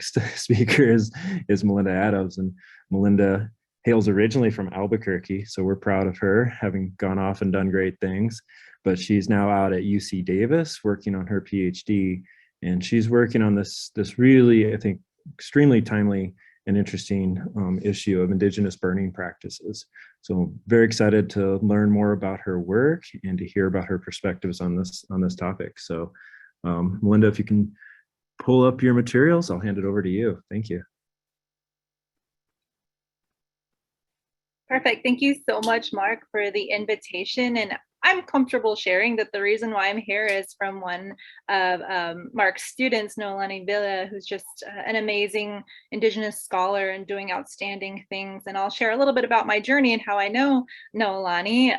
speaker is Melinda Adams. And Melinda hails originally from Albuquerque, so we're proud of her having gone off and done great things. But she's now out at UC Davis working on her PhD, and she's working on this really, I think, extremely timely and interesting issue of Indigenous burning practices. So very excited to learn more about her work and to hear about her perspectives on this topic. So Melinda, if you can pull up your materials, I'll hand it over to you. Thank you. Perfect. Thank you so much, Mark, for the invitation. And I'm comfortable sharing that the reason why I'm here is from one of Mark's students, Noelani Villa, who's just an amazing Indigenous scholar and doing outstanding things. And I'll share a little bit about my journey and how I know Noelani,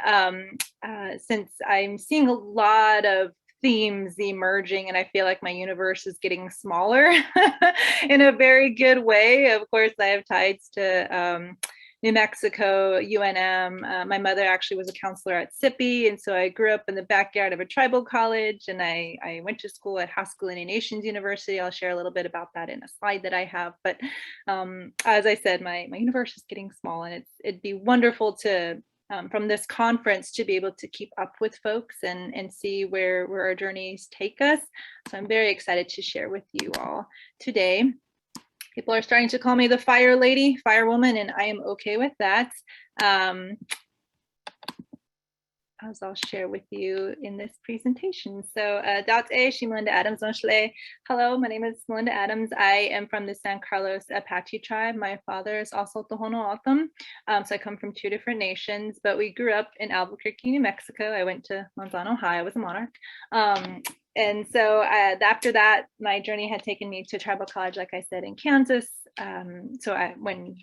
since I'm seeing a lot of themes emerging, and I feel like my universe is getting smaller in a very good way. Of course, I have ties to New Mexico, UNM. My mother actually was a counselor at SIPI, and so I grew up in the backyard of a tribal college, and I went to school at Haskell Indian Nations University. I'll share a little bit about that in a slide that I have. But as I said, my universe is getting small, and it'd be wonderful to from this conference to be able to keep up with folks and see where our journeys take us. So I'm very excited to share with you all today. People are starting to call me the fire lady, fire woman, and I am okay with that. As I'll share with you in this presentation. So Melinda Adams. Hello, my name is Melinda Adams. I am from the San Carlos Apache tribe. My father is also Tohono O'odham. So I come from two different nations, but we grew up in Albuquerque, New Mexico. I went to Manzano High, I was a monarch. And so after that, my journey had taken me to tribal college, like I said, in Kansas. When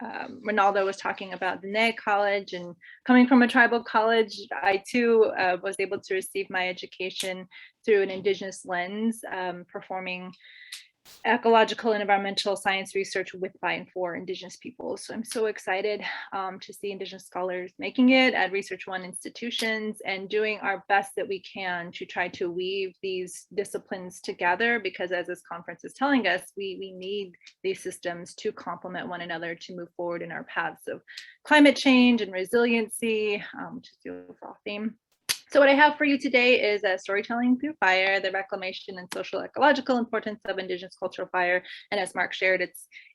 Ronaldo was talking about the NEG college and coming from a tribal college, I too was able to receive my education through an Indigenous lens, performing ecological and environmental science research with, by, and for Indigenous peoples. So I'm so excited to see Indigenous scholars making it at Research One institutions and doing our best that we can to try to weave these disciplines together, because as this conference is telling us, we need these systems to complement one another to move forward in our paths of climate change and resiliency, which is the overall theme. So what I have for you today is storytelling through fire, the reclamation and social ecological importance of Indigenous cultural fire. And as Mark shared,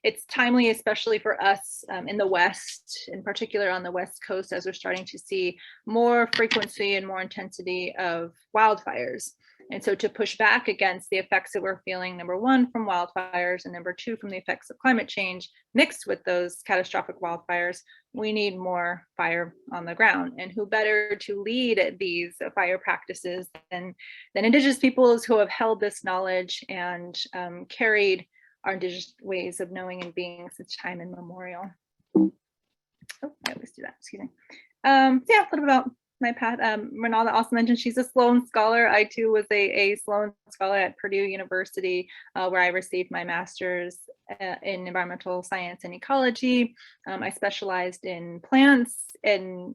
it's timely, especially for us in the West, in particular on the West Coast, as we're starting to see more frequency and more intensity of wildfires. And so to push back against the effects that we're feeling, number one, from wildfires, and number two, from the effects of climate change, mixed with those catastrophic wildfires, we need more fire on the ground. And who better to lead these fire practices than Indigenous peoples who have held this knowledge and carried our Indigenous ways of knowing and being since time immemorial. Oh, I always do that, excuse me. Yeah, a little bit about my path. Ronaldo also mentioned she's a Sloan Scholar. I too was a Sloan Scholar at Purdue University, where I received my master's in environmental science and ecology. I specialized in plants and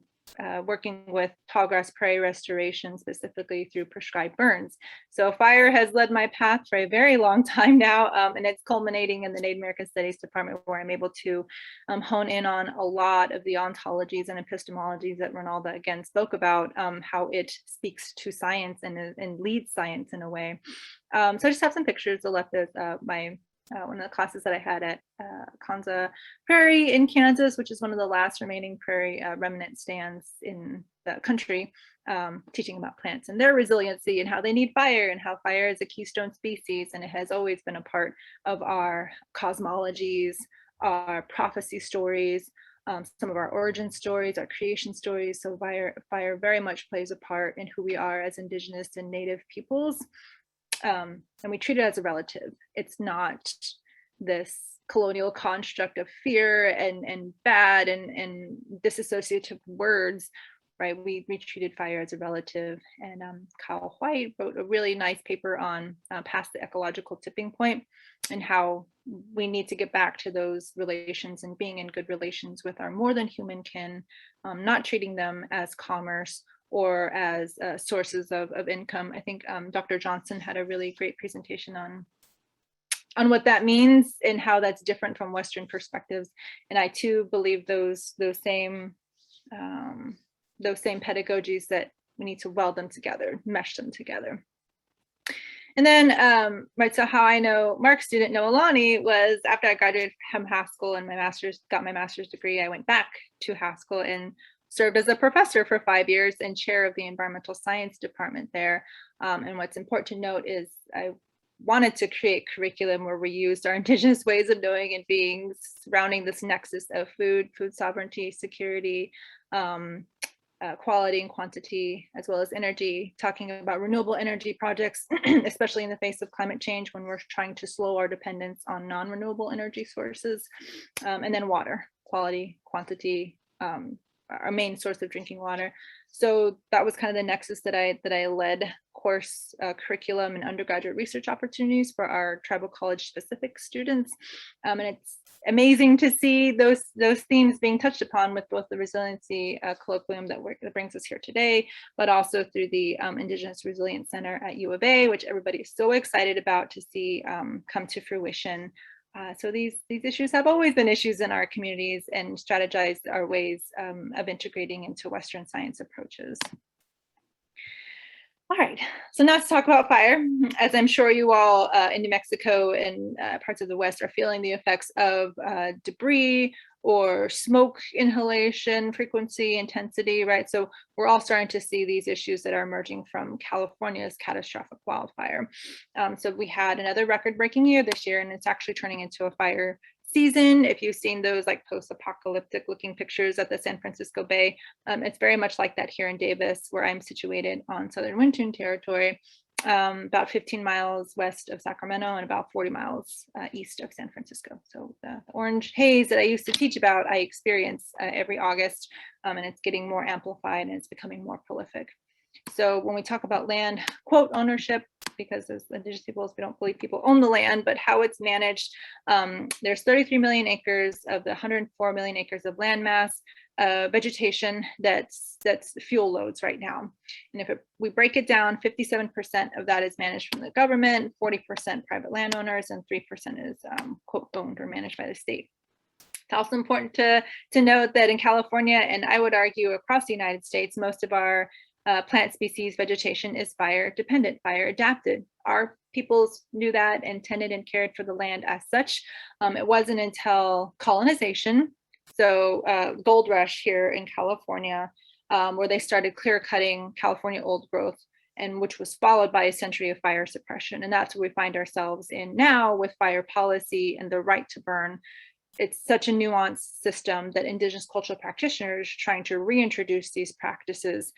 working with tallgrass prairie restoration, specifically through prescribed burns. So fire has led my path for a very long time now, and it's culminating in the Native American Studies Department, where I'm able to hone in on a lot of the ontologies and epistemologies that Ronaldo again spoke about, how it speaks to science and leads science in a way. So I just have some pictures to left as one of the classes that I had at Kanza Prairie in Kansas, which is one of the last remaining prairie remnant stands in the country, teaching about plants and their resiliency and how they need fire and how fire is a keystone species. And it has always been a part of our cosmologies, our prophecy stories, some of our origin stories, our creation stories. So fire very much plays a part in who we are as Indigenous and Native peoples. And we treat it as a relative. It's not this colonial construct of fear and bad and disassociative words, right? We treated fire as a relative. And Kyle White wrote a really nice paper on past the ecological tipping point and how we need to get back to those relations and being in good relations with our more than human kin, not treating them as commerce or as sources of income. I think Dr. Johnson had a really great presentation on what that means and how that's different from Western perspectives. And I too believe those same pedagogies, that we need to weld them together, mesh them together. And then, right, so how I know Mark's student Noelani was after I graduated from Haskell and got my master's degree, I went back to Haskell and served as a professor for 5 years and chair of the environmental science department there. And what's important to note is I wanted to create curriculum where we used our Indigenous ways of knowing and being surrounding this nexus of food sovereignty, security, quality and quantity, as well as energy, talking about renewable energy projects, especially in the face of climate change when we're trying to slow our dependence on non-renewable energy sources, and then water, quality, quantity, our main source of drinking water. So that was kind of the nexus that I led course curriculum and undergraduate research opportunities for our tribal college specific students. And it's amazing to see those themes being touched upon with both the resiliency colloquium that brings us here today, but also through the Indigenous Resilience Center at U of A, which everybody is so excited about to see come to fruition. So these issues have always been issues in our communities, and strategize our ways of integrating into Western science approaches. All right, so now let's talk about fire. As I'm sure you all in New Mexico and parts of the West are feeling the effects of debris or smoke inhalation, frequency, intensity, right? So we're all starting to see these issues that are emerging from California's catastrophic wildfire. So we had another record-breaking year this year, and it's actually turning into a fire season. If you've seen those like post-apocalyptic looking pictures at the San Francisco Bay, it's very much like that here in Davis, where I'm situated on Southern Wind Territory, about 15 miles west of Sacramento and about 40 miles east of San Francisco. So the orange haze that I used to teach about, I experience every August, and it's getting more amplified and it's becoming more prolific. So when we talk about land, quote, ownership, because as Indigenous peoples, we don't believe people own the land, but how it's managed. There's 33 million acres of the 104 million acres of landmass, vegetation that's fuel loads right now. And if we break it down, 57% of that is managed from the government, 40% private landowners, and 3% is quote, owned or managed by the state. It's also important to note that in California, and I would argue across the United States, most of our plant species vegetation is fire dependent, fire adapted. Our peoples knew that and tended and cared for the land as such. It wasn't until colonization, so gold rush here in California, where they started clear cutting California old growth, and which was followed by a century of fire suppression. And that's where we find ourselves in now with fire policy and the right to burn. It's such a nuanced system that Indigenous cultural practitioners trying to reintroduce these practices,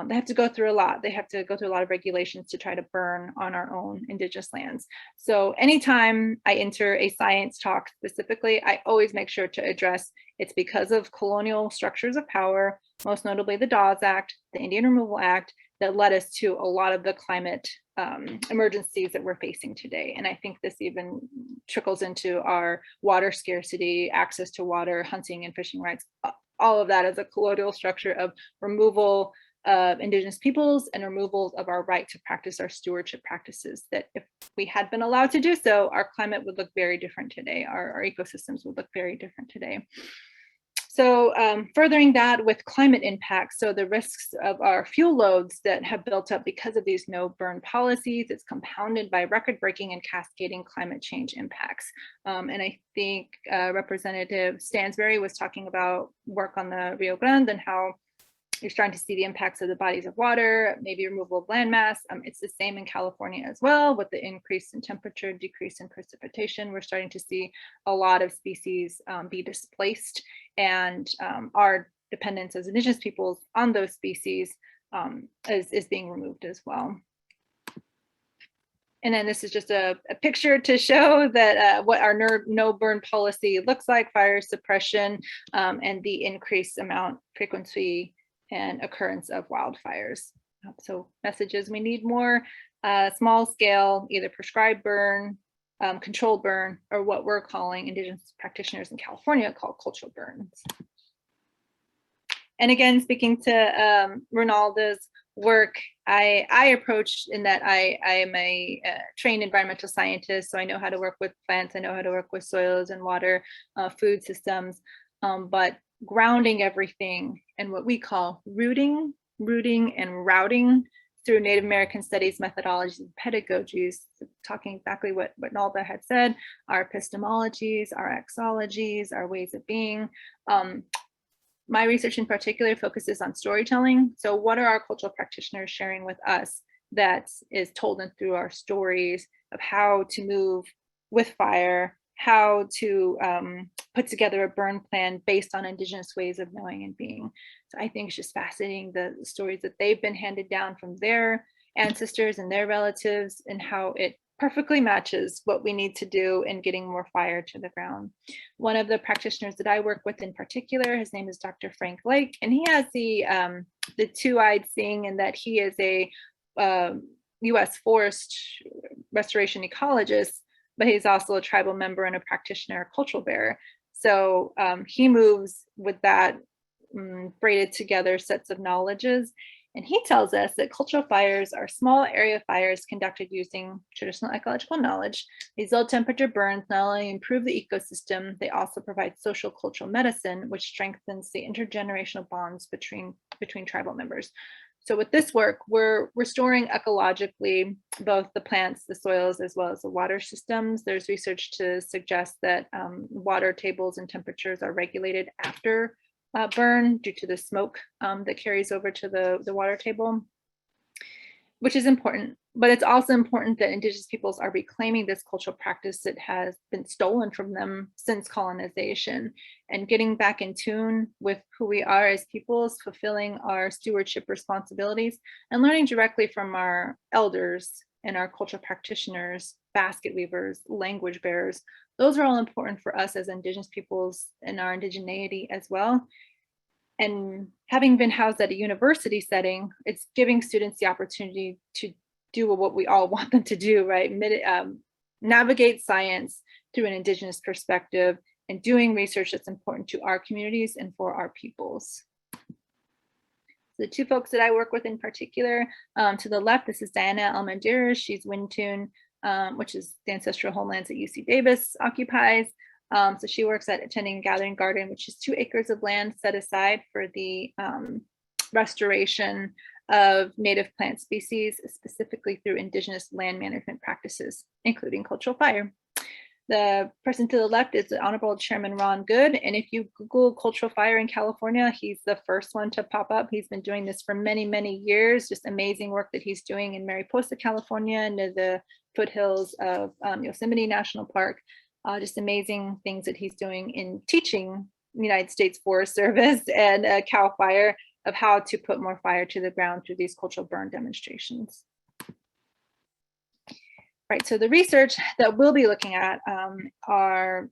they have to go through a lot. They have to go through a lot of regulations to try to burn on our own Indigenous lands. So anytime I enter a science talk specifically, I always make sure to address it's because of colonial structures of power, most notably the Dawes Act, the Indian Removal Act, that led us to a lot of the climate emergencies that we're facing today. And I think this even trickles into our water scarcity, access to water, hunting and fishing rights. All of that is a colonial structure of removal of Indigenous peoples and removal of our right to practice our stewardship practices, that if we had been allowed to do so, our climate would look very different today. Our ecosystems would look very different today. So furthering that with climate impacts, so the risks of our fuel loads that have built up because of these no burn policies, it's compounded by record-breaking and cascading climate change impacts. And I think Representative Stansbury was talking about work on the Rio Grande and how you're starting to see the impacts of the bodies of water, maybe removal of landmass. It's the same in California as well, with the increase in temperature, decrease in precipitation. We're starting to see a lot of species be displaced, and our dependence as Indigenous peoples on those species is being removed as well. And then this is just a picture to show that what our no burn policy looks like, fire suppression, and the increased amount, frequency, and occurrence of wildfires. So messages, we need more small scale, either prescribed burn, controlled burn, or what we're calling Indigenous practitioners in California call cultural burns. And again, speaking to Ronaldo's work, I approach in that I am a trained environmental scientist, so I know how to work with plants, I know how to work with soils and water, food systems, but grounding everything in what we call rooting, and routing through Native American studies, methodologies, and pedagogies, talking exactly what Nalda had said, our epistemologies, our exologies, our ways of being. My research in particular focuses on storytelling. So what are our cultural practitioners sharing with us that is told in through our stories of how to move with fire, how to put together a burn plan based on Indigenous ways of knowing and being. So I think it's just fascinating the stories that they've been handed down from their ancestors and their relatives, and how it perfectly matches what we need to do in getting more fire to the ground. One of the practitioners that I work with in particular, his name is Dr. Frank Lake, and he has the two-eyed seeing in that he is a U.S. forest restoration ecologist, but he's also a tribal member and a practitioner, a cultural bearer. So he moves with that braided together sets of knowledges. And he tells us that cultural fires are small area fires conducted using traditional ecological knowledge. These low temperature burns not only improve the ecosystem, they also provide social cultural medicine, which strengthens the intergenerational bonds between tribal members. So with this work, we're restoring ecologically both the plants, the soils, as well as the water systems. There's research to suggest that water tables and temperatures are regulated after burn due to the smoke that carries over to the water table, which is important. But it's also important that Indigenous peoples are reclaiming this cultural practice that has been stolen from them since colonization, and getting back in tune with who we are as peoples, fulfilling our stewardship responsibilities, and learning directly from our elders and our cultural practitioners, basket weavers, language bearers. Those are all important for us as Indigenous peoples and our indigeneity as well. And having been housed at a university setting, it's giving students the opportunity to do what we all want them to do, right? Navigate science through an Indigenous perspective and doing research that's important to our communities and for our peoples. The two folks that I work with in particular, to the left, this is Diana Almendiras. She's Wintun, which is the ancestral homelands that UC Davis occupies. So she works at Attending Gathering Garden, which is 2 acres of land set aside for the restoration of native plant species, specifically through Indigenous land management practices, including cultural fire. The person to the left is the Honorable Chairman Ron Good. And if you Google cultural fire in California, he's the first one to pop up. He's been doing this for many, many years. Just amazing work that he's doing in Mariposa, California, near the foothills of Yosemite National Park. Just amazing things that he's doing in teaching the United States Forest Service and CAL FIRE of how to put more fire to the ground through these cultural burn demonstrations. Right, so the research that we'll be looking at are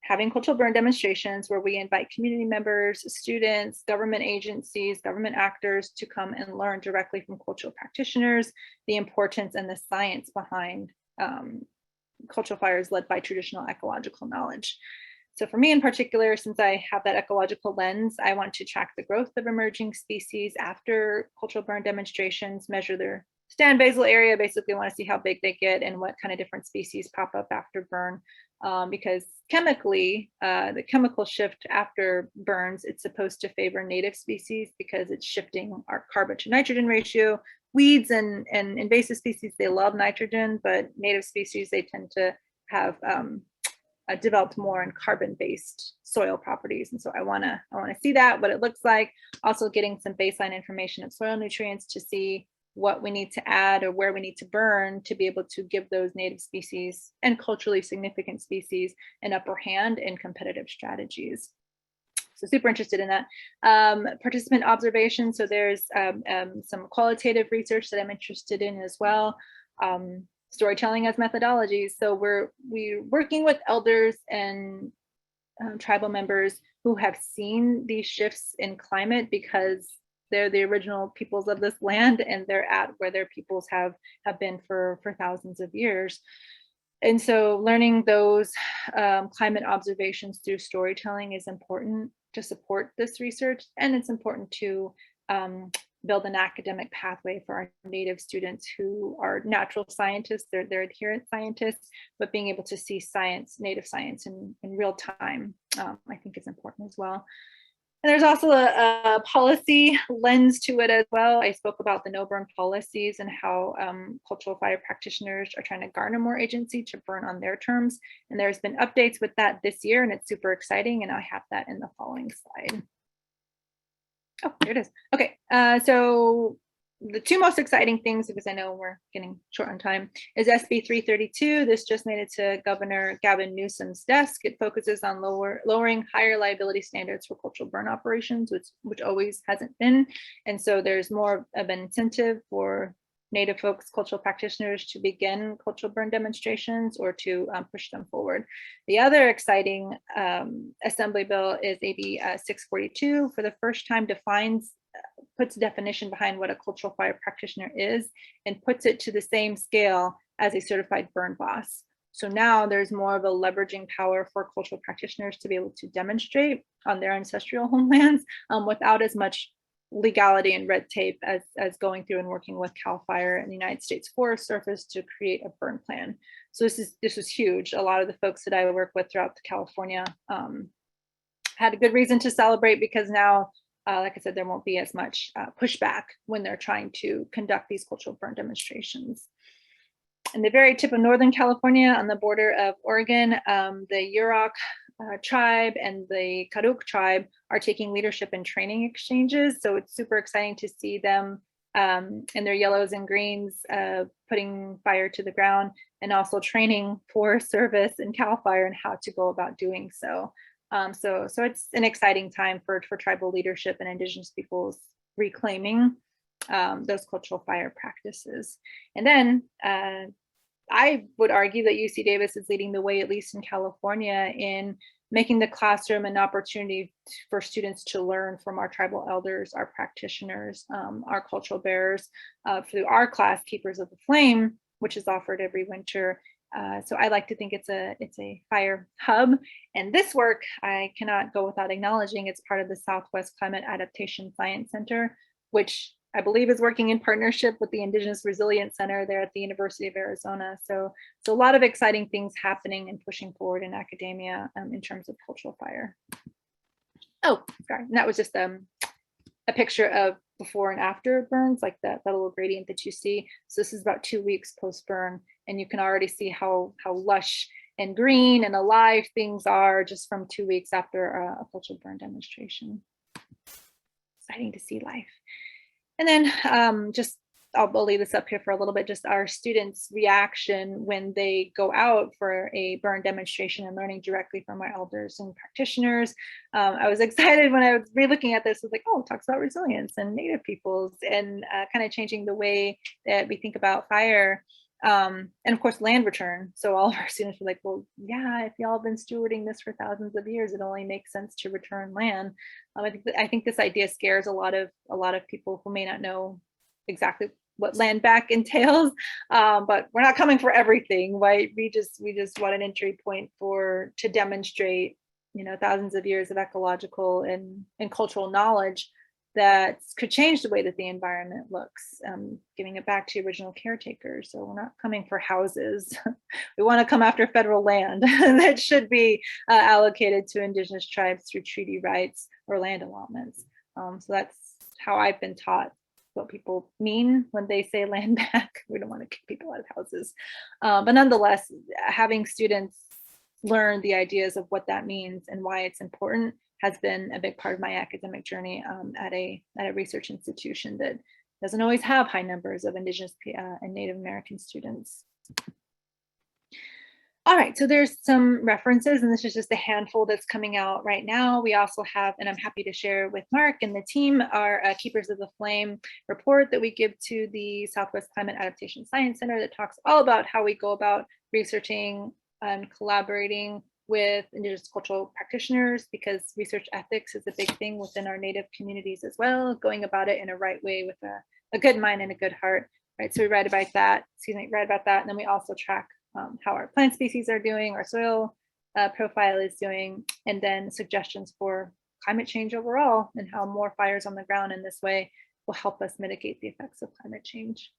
having cultural burn demonstrations where we invite community members, students, government agencies, government actors to come and learn directly from cultural practitioners the importance and the science behind cultural fires led by traditional ecological knowledge. So for me in particular, since I have that ecological lens, I want to track the growth of emerging species after cultural burn demonstrations, measure their stand basal area. Basically want to see how big they get and what kind of different species pop up after burn. Because chemically, the chemical shift after burns, it's supposed to favor native species because it's shifting our carbon to nitrogen ratio. Weeds and invasive species, they love nitrogen, but native species, they tend to have developed more in carbon-based soil properties. And so I wanna see that, what it looks like. Also getting some baseline information of soil nutrients to see what we need to add or where we need to burn to be able to give those native species and culturally significant species an upper hand in competitive strategies. So super interested in that. Participant observation. So there's some qualitative research that I'm interested in as well. Storytelling as methodologies. So we're working with elders and tribal members who have seen these shifts in climate because they're the original peoples of this land and they're at where their peoples have been for thousands of years. And so learning those climate observations through storytelling is important to support this research. And it's important to build an academic pathway for our Native students who are natural scientists, they're adherent scientists, but being able to see science, Native science in real time, I think is important as well. And there's also a policy lens to it as well. I spoke about the no burn policies and how cultural fire practitioners are trying to garner more agency to burn on their terms. And there's been updates with that this year, and it's super exciting. And I have that in the following slide. Oh, there it is. Okay, so the two most exciting things, because I know we're getting short on time, is SB 332. This just made it to Governor Gavin Newsom's desk. It focuses on lowering higher liability standards for cultural burn operations, which always hasn't been. And so there's more of an incentive for Native folks, cultural practitioners, to begin cultural burn demonstrations or to push them forward. The other exciting assembly bill is AB 642. For the first time, puts a definition behind what a cultural fire practitioner is and puts it to the same scale as a certified burn boss. So now there's more of a leveraging power for cultural practitioners to be able to demonstrate on their ancestral homelands without as much legality and red tape as going through and working with CAL FIRE and the United States Forest Service to create a burn plan. So this was huge. A lot of the folks that I work with throughout California had a good reason to celebrate, because now, like I said, there won't be as much pushback when they're trying to conduct these cultural burn demonstrations. In the very tip of Northern California, on the border of Oregon, the Yurok tribe and the Karuk tribe are taking leadership and training exchanges. So it's super exciting to see them in their yellows and greens putting fire to the ground, and also training for service and CAL FIRE and how to go about doing so. So it's an exciting time for tribal leadership and Indigenous peoples reclaiming those cultural fire practices. And then I would argue that UC Davis is leading the way, at least in California, in making the classroom an opportunity for students to learn from our tribal elders, our practitioners, our cultural bearers, through our class, Keepers of the Flame, which is offered every winter. So I like to think it's a fire hub. And this work, I cannot go without acknowledging, it's part of the Southwest Climate Adaptation Science Center, which I believe is working in partnership with the Indigenous Resilience Center there at the University of Arizona. So a lot of exciting things happening and pushing forward in academia in terms of cultural fire. Oh, sorry, and that was just a picture of before and after burns, like that little gradient that you see. So this is about 2 weeks post-burn, and you can already see how lush and green and alive things are just from 2 weeks after a cultural burn demonstration. Exciting to see life. And then just, I'll leave this up here for a little bit, just our students' reaction when they go out for a burn demonstration and learning directly from our elders and practitioners. I was excited when I was re-looking at this. I was like, oh, it talks about resilience and Native peoples and kind of changing the way that we think about fire. And of course, land return. So all of our students were like, well, yeah, if y'all have been stewarding this for thousands of years, it only makes sense to return land. I think this idea scares a lot of people who may not know exactly what land back entails, but we're not coming for everything, right? We just want an entry point to demonstrate, thousands of years of ecological and cultural knowledge that could change the way that the environment looks, giving it back to original caretakers. So we're not coming for houses. We want to come after federal land that should be allocated to Indigenous tribes through treaty rights or land allotments. So that's how I've been taught what people mean when they say land back. We don't want to kick people out of houses. But nonetheless, having students learn the ideas of what that means and why it's important has been a big part of my academic journey at a research institution that doesn't always have high numbers of Indigenous and Native American students. All right, so there's some references, and this is just a handful that's coming out right now. We also have, and I'm happy to share with Mark and the team, our Keepers of the Flame report that we give to the Southwest Climate Adaptation Science Center that talks all about how we go about researching and collaborating with Indigenous cultural practitioners, because research ethics is a big thing within our Native communities as well, going about it in a right way with a good mind and a good heart, right? So we write about that, and then we also track how our plant species are doing, our soil profile is doing, and then suggestions for climate change overall and how more fires on the ground in this way will help us mitigate the effects of climate change.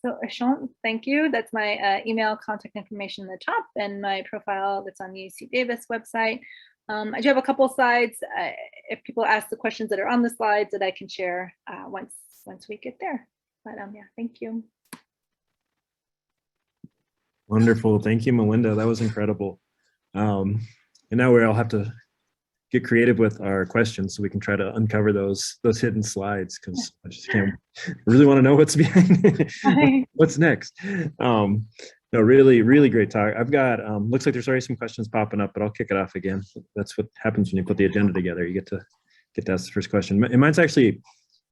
So Ashant, thank you. That's my email contact information in the top and my profile that's on the UC Davis website. I do have a couple slides if people ask the questions that are on the slides that I can share once we get there. But yeah, thank you. Wonderful. Thank you, Melinda. That was incredible. And now we all have to get creative with our questions so we can try to uncover those hidden slides, because I just can't really want to know what's behind what's next. No, really great talk. I've got looks like there's already some questions popping up, but I'll kick it off again. That's what happens when you put the agenda together. You get to ask the first question. And mine's actually,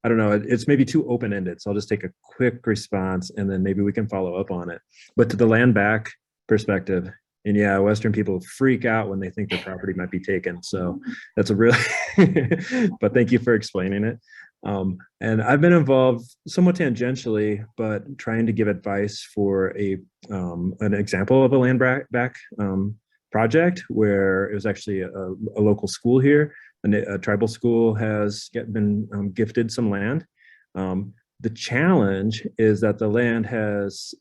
I don't know, it's maybe too open-ended, so I'll just take a quick response and then maybe we can follow up on it. But to the land back perspective, and yeah, Western people freak out when they think their property might be taken. So that's a really, but thank you for explaining it. And I've been involved somewhat tangentially, but trying to give advice for an example of a land back project where it was actually a local school here. A tribal school has been gifted some land. The challenge is that the land has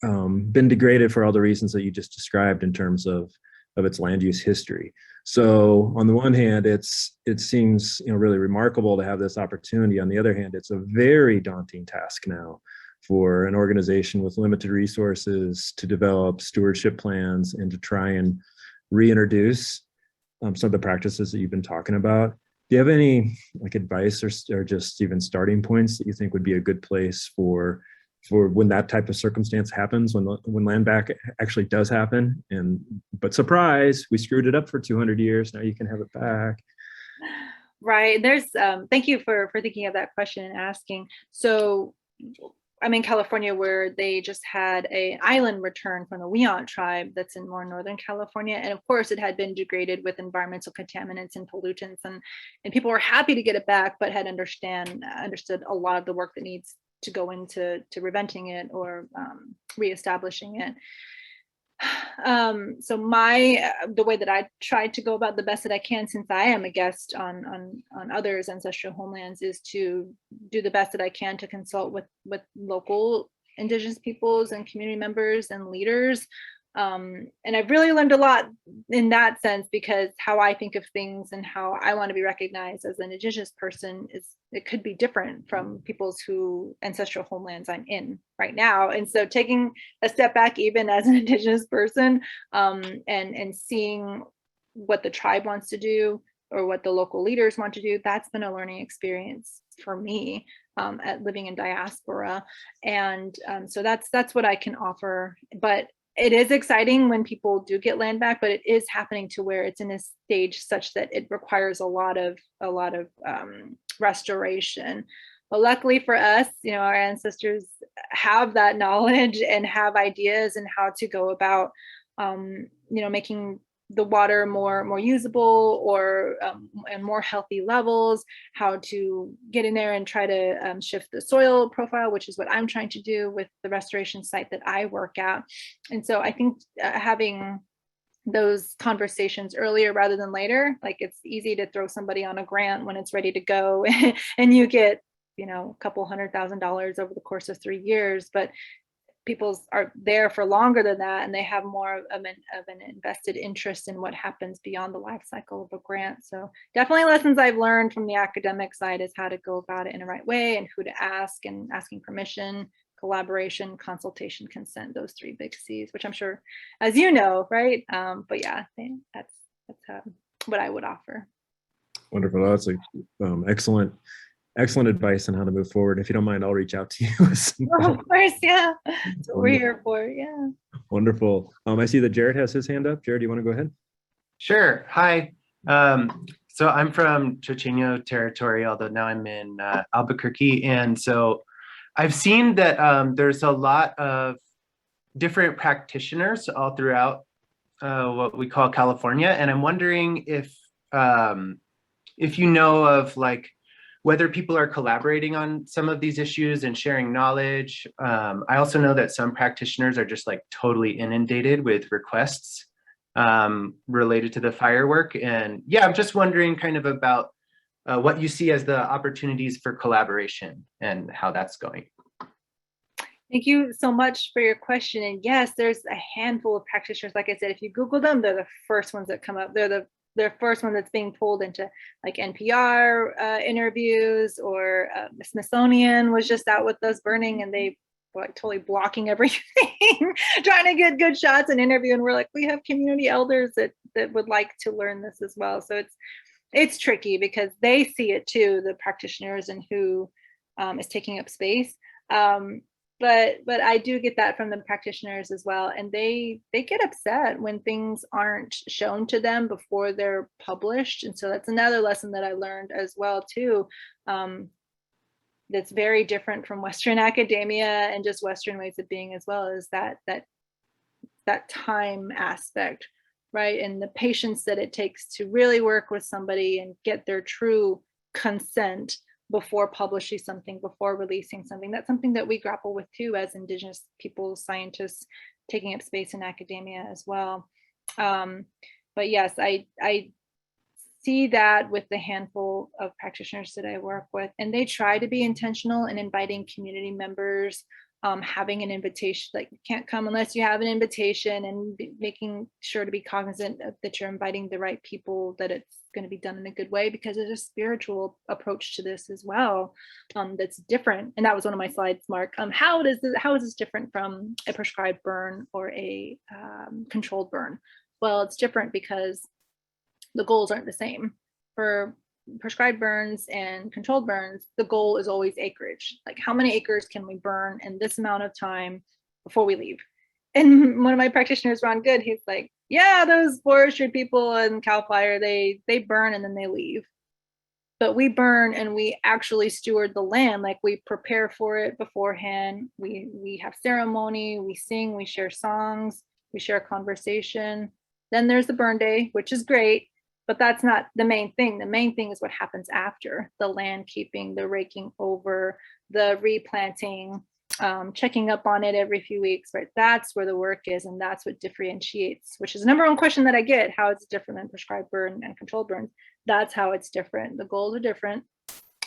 been degraded for all the reasons that you just described in terms of its land use history. So on the one hand, it seems really remarkable to have this opportunity. On the other hand, it's a very daunting task now for an organization with limited resources to develop stewardship plans and to try and reintroduce some of the practices that you've been talking about. Do you have any advice or just even starting points that you think would be a good place for when that type of circumstance happens, when land back actually does happen, but surprise, we screwed it up for 200 years, now you can have it back? Right, there's thank you for thinking of that question and asking. So I'm in California, where they just had an island return from the Weant tribe that's in more northern California, and of course it had been degraded with environmental contaminants and pollutants, and people were happy to get it back, but had understood a lot of the work that needs to go into preventing it or reestablishing it. So the way that I try to go about the best that I can, since I am a guest on others' ancestral homelands, is to do the best that I can to consult with local Indigenous peoples and community members and leaders. And I've really learned a lot in that sense, because how I think of things and how I want to be recognized as an Indigenous person it could be different from people's ancestral homelands I'm in right now. And so taking a step back, even as an Indigenous person, and seeing what the tribe wants to do or what the local leaders want to do, that's been a learning experience for me at living in diaspora. And so that's what I can offer. But it is exciting when people do get land back, but it is happening to where it's in a stage such that it requires a lot of restoration. But luckily for us, our ancestors have that knowledge and have ideas and how to go about, making the water more usable or and more healthy levels, how to get in there and try to shift the soil profile, which is what I'm trying to do with the restoration site that I work at. And so I think having those conversations earlier rather than later, it's easy to throw somebody on a grant when it's ready to go and you get a couple $100,000 over the course of 3 years, but people are there for longer than that, and they have more of an invested interest in what happens beyond the life cycle of a grant. So definitely lessons I've learned from the academic side is how to go about it in the right way and who to ask, and asking permission, collaboration, consultation, consent, those 3 big C's, which I'm sure, as you know, right? But yeah, I think that's what I would offer. Wonderful. That's excellent advice on how to move forward. If you don't mind, I'll reach out to you. Of course, yeah. That's what we're here for. Yeah. Wonderful. I see that Jared has his hand up. Jared, do you want to go ahead? Sure. Hi. So I'm from Chochenyo territory, although now I'm in Albuquerque. And so I've seen that there's a lot of different practitioners all throughout what we call California. And I'm wondering if you know of whether people are collaborating on some of these issues and sharing knowledge. I also know that some practitioners are just totally inundated with requests related to the firework. And yeah, I'm just wondering kind of about what you see as the opportunities for collaboration and how that's going. Thank you so much for your question. And yes, there's a handful of practitioners. Like I said, if you Google them, they're the first ones that come up. They're the first one that's being pulled into like NPR interviews, or the Smithsonian was just out with us burning, and they were like totally blocking everything, trying to get good shots and interview. And we're like, we have community elders that would like to learn this as well. So it's tricky because they see it too, the practitioners, and who is taking up space. But I do get that from the practitioners as well, and they get upset when things aren't shown to them before they're published. And so that's another lesson that I learned as well too. That's very different from Western academia and just Western ways of being as well, is that time aspect, right? And the patience that it takes to really work with somebody and get their true consent before publishing something, before releasing something. That's something that we grapple with too as Indigenous people, scientists taking up space in academia as well. But yes, I see that with the handful of practitioners that I work with, and they try to be intentional in inviting community members, having an invitation, like you can't come unless you have an invitation, and making sure to be cognizant that you're inviting the right people, that it's going to be done in a good way, because there's a spiritual approach to this as well, that's different. And that was one of my slides, Mark. How is this different from a prescribed burn or a controlled burn? Well, it's different because the goals aren't the same. For prescribed burns and controlled burns, the goal is always acreage. Like, how many acres can we burn in this amount of time before we leave? And one of my practitioners, Ron Good, he's like, yeah, those forestry people in Cal Fire, they burn and then they leave. But we burn and we actually steward the land. Like, we prepare for it beforehand. We have ceremony, we sing, we share songs, we share conversation. Then there's the burn day, which is great, but that's not the main thing. The main thing is what happens after: the land keeping, the raking over, the replanting, checking up on it every few weeks, right? That's where the work is, and that's what differentiates, which is the number one question that I get: how it's different than prescribed burn and controlled burns. That's how it's different. The goals are different.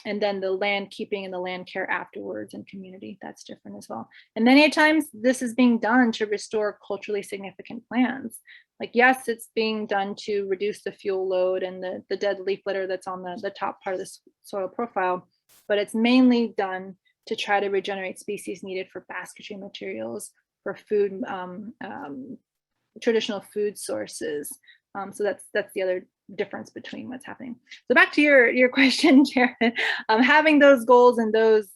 And then the land keeping and the land care afterwards and community, that's different as well. And many times this is being done to restore culturally significant plants. Like, yes, it's being done to reduce the fuel load and the dead leaf litter that's on the top part of the soil profile, but it's mainly done to try to regenerate species needed for basketry materials, for food, traditional food sources. So that's the other difference between what's happening. So back to your question, Jared, having those goals and those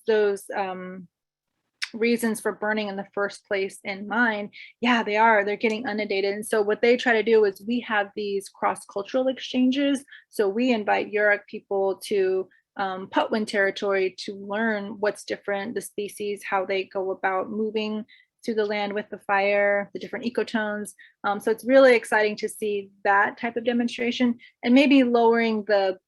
reasons for burning in the first place in mind, yeah, they're getting inundated. And so what they try to do is, we have these cross-cultural exchanges. So we invite Yurok people to Putwin territory to learn what's different, the species, how they go about moving to the land with the fire, the different ecotones. So it's really exciting to see that type of demonstration, and maybe lowering the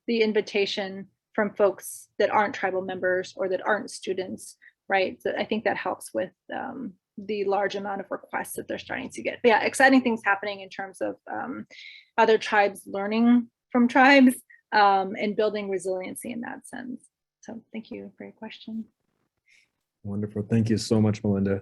invitation from folks that aren't tribal members or that aren't students, right? So I think that helps with the large amount of requests that they're starting to get. But yeah, exciting things happening in terms of other tribes learning from tribes, and building resiliency in that sense. So thank you for your question. Wonderful. Thank you so much, Melinda.